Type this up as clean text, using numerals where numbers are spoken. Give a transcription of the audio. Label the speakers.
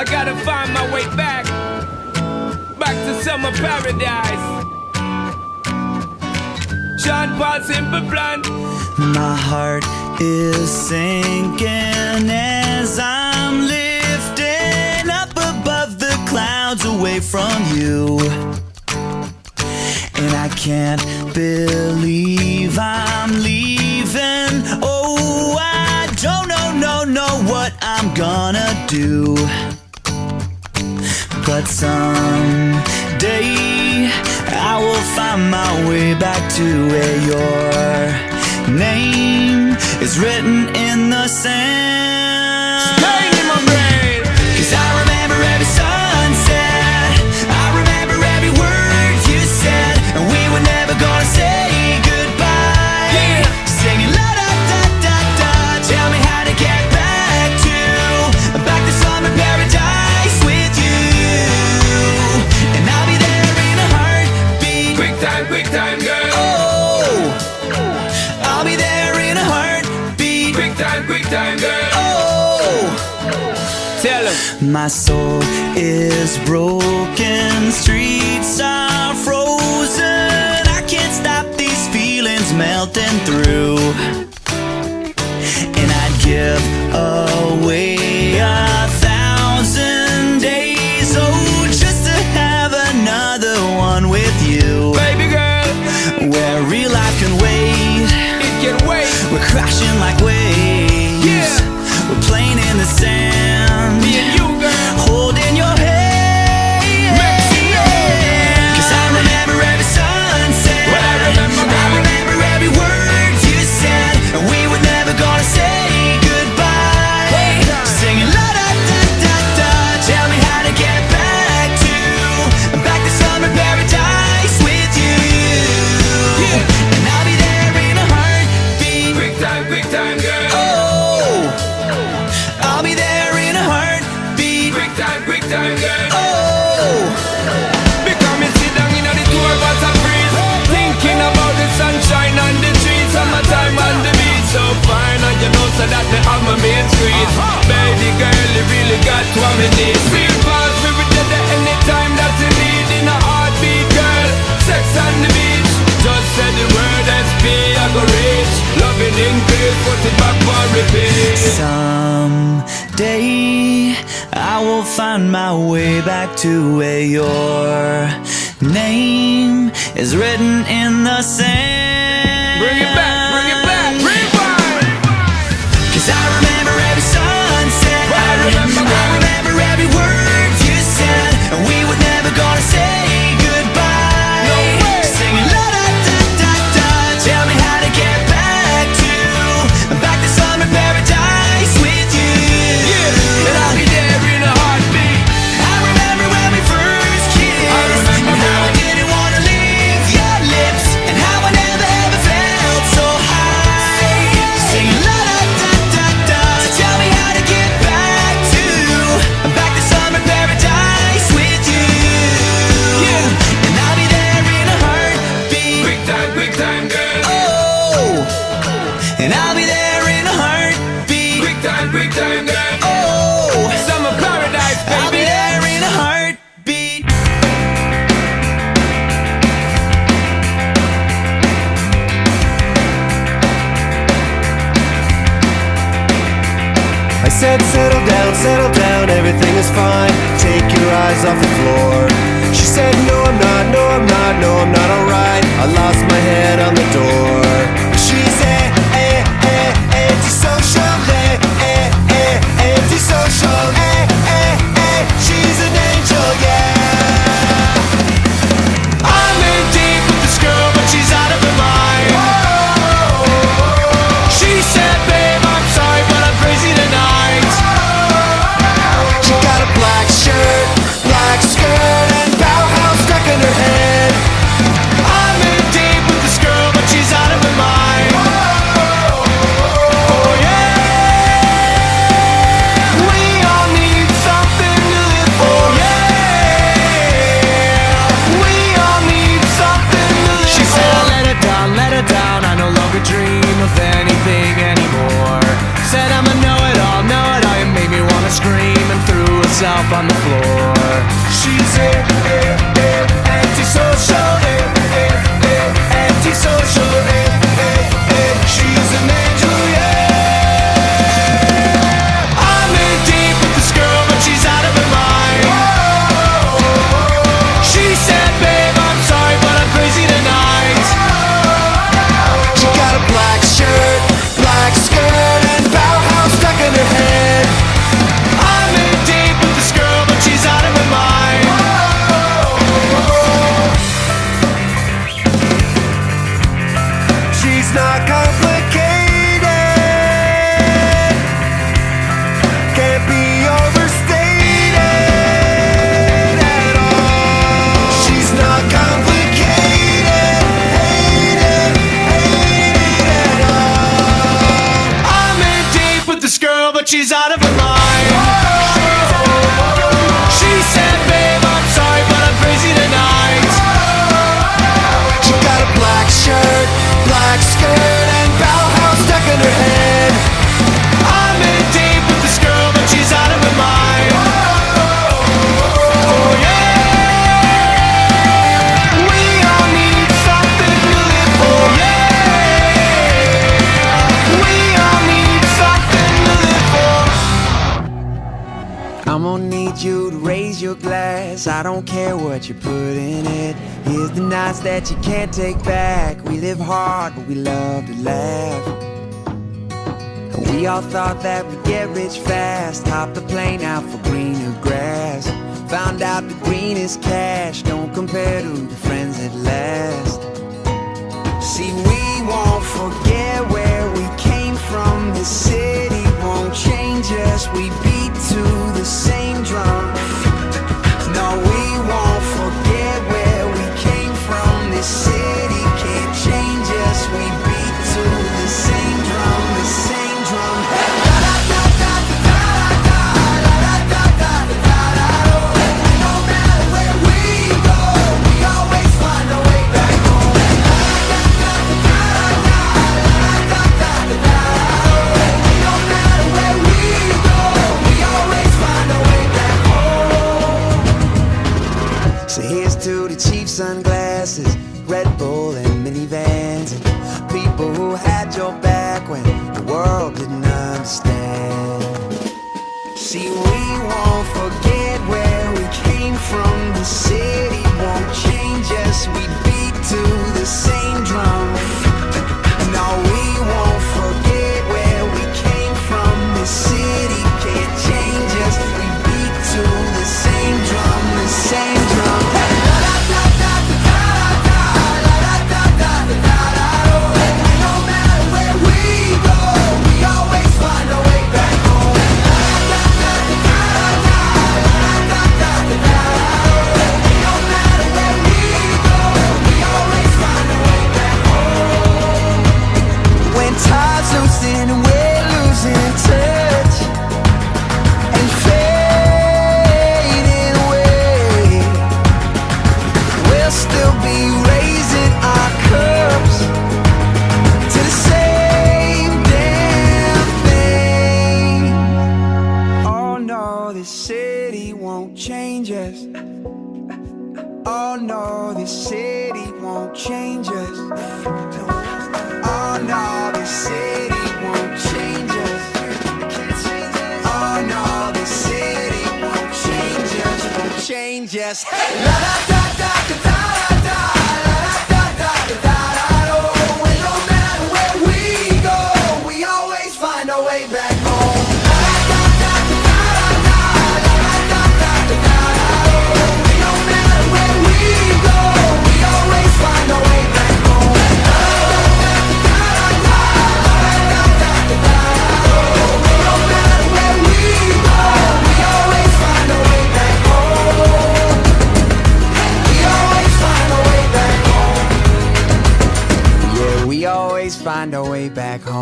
Speaker 1: I gotta find my way back to summer paradise. Sean Paul, Simple Plan.
Speaker 2: My heart is sinking as I'm lifting up above the clouds away from you. And I can't believe I'm leaving. Oh, I don't know what I'm gonna do. But someday I will find my way back to where your name is written in the sand.
Speaker 1: Staying in my brain.
Speaker 2: 'Cause I remember every sunset, I remember every word you said, and we were never gonna say goodbye.
Speaker 1: Yeah.
Speaker 2: Singing la da da da da, tell me how to get back to summer paradise with you. And I'll be there in a heartbeat.
Speaker 1: Quick time, girl.
Speaker 2: Oh, I'll be there in a heartbeat.
Speaker 1: Quick time, girl.
Speaker 2: Oh,
Speaker 1: Tell him.
Speaker 2: my soul is broken, streets are frozen. I can't stop these feelings melting through. And I'd give away 1,000 days, oh, just to have another one with you.
Speaker 1: Baby girl,
Speaker 2: Where real life can wait,
Speaker 1: it can wait.
Speaker 2: we're crashing like waves.
Speaker 1: Yeah.
Speaker 2: We're playing in the sand,
Speaker 1: Me and you, girl.
Speaker 2: holding your hand.
Speaker 1: Mexico.
Speaker 2: 'Cause I remember every sunset,
Speaker 1: What I remember,
Speaker 2: I remember every word you said, and we were never gonna say goodbye. Singing la da da da da, tell me how to get back to summer paradise with you.
Speaker 1: Yeah.
Speaker 2: And I'll be there in a heartbeat.
Speaker 1: Quick time, girl.
Speaker 2: Oh, I'll be there in a heartbeat.
Speaker 1: Quick time, girl.
Speaker 2: Oh,
Speaker 1: Because me sit down in the tour bus and breeze, thinking about the sunshine on the trees, summertime on the beach, so fine, and you know so that me have my main street. Baby girl, you really got what me need. Real fast, we will get there anytime that you need. In a heartbeat, girl, sex on the beach. Just say the word SP, I go reach. Loving increase, put it back for repeat.
Speaker 2: someday I will find my way back to where your name is written in the sand.
Speaker 1: Bring it back, rewind.
Speaker 2: 'Cause I remember every sunset,
Speaker 1: I remember
Speaker 2: every word you said, and we were never gonna say goodbye.
Speaker 1: No way.
Speaker 2: Singing la da da da da, tell me how to get back to summer paradise with you.
Speaker 1: Yeah, and I'll be there in a heartbeat.
Speaker 2: I remember when we first kissed,
Speaker 1: I remember
Speaker 2: and how I
Speaker 1: when-
Speaker 2: didn't wanna leave your lips, and how I never ever felt so high. Singing la da da da da, tell me how to get back to summer paradise with you.
Speaker 1: Yeah.
Speaker 2: And I'll be there in a heartbeat.
Speaker 1: Quick time, girl.
Speaker 2: Oh, and I'll be there in a heartbeat.
Speaker 1: Quick time, girl.
Speaker 2: Oh,
Speaker 1: Summer paradise,
Speaker 2: I'll be
Speaker 1: baby.
Speaker 2: there in a heartbeat.
Speaker 3: I said settle down, everything is fine. Take your eyes off the floor. She said no I'm not alright. I lost my head on the door. She's antisocial, antisocial, she's an angel, yeah. I'm in deep with this girl, but she's out of her mind. She said, babe, I'm sorry, but I'm crazy tonight. She got a black shirt, black skirt, and Bauhaus stuck in her head. I'm in deep with this girl, but she's out of her mind. on the floor. She's antisocial, antisocial, she's an angel, yeah. I'm in deep with this girl, but she's out of her mind. She said, babe, I'm sorry, but I'm crazy tonight. She got a black shirt, black skirt, and Bauhaus stuck in her head. I'm in deep with this girl, but she's out of her mind. She's not complicated, can't be overstated at all. She's not complicated, hated at all. I'm in deep with this girl, but she's out of her mind. She said, babe, I'm sorry, but I'm crazy tonight. She got a black shirt, black skirt, and Bauhaus stuck in her head. I'm in deep with this girl, but she's out of her mind. Oh yeah, we all need something to live for. Yeah, we all need something to live for. I'm gonna need you to raise your glass. I don't care what you put in it. Here's the nights that you can't take back. We live hard, but we love to laugh. We all thought that we'd get rich fast. Hopped the plane out for greener grass. Found out the greenest cash don't compare to the friends at last. See, we won't forget where we came from. The city won't change us. We beat to the same drum. No, we won't forget where we came from. This city can't change us. We beat to the same drum, the same drum. No matter where we go, we always find a way back home. No matter where we go, we always find a way back home. So here's to the cheap sunglasses, Red Bull and minivans, and people who had your back when the world didn't understand. See, we won't forget where we came from. The city won't change us. We beat to the same drum. No, we won't forget where we came from. The city can't change us. We beat to the same drum, the same drum. No matter where we go, we always find a way back home. No matter where we go, we always find a way back home. When time's losing and we're losing touch and fading away, we'll still be raising our cups to the same damn thing. Oh no, this city won't change us. Oh no, this city won't change us. Oh no, this city won't change us. Oh no, this city won't change us. Won't change us. Hey, la da da da da da da la da da da da da. Oh, and no matter where we go, we always find a way back home. La da da da da da la da da da da da. Oh, no matter where we go, we always find a way back home. La da da da da da la da da da da da. Oh, no matter where we go, we always find a way back home. We always find a way back home. Yeah, we always find a way back home.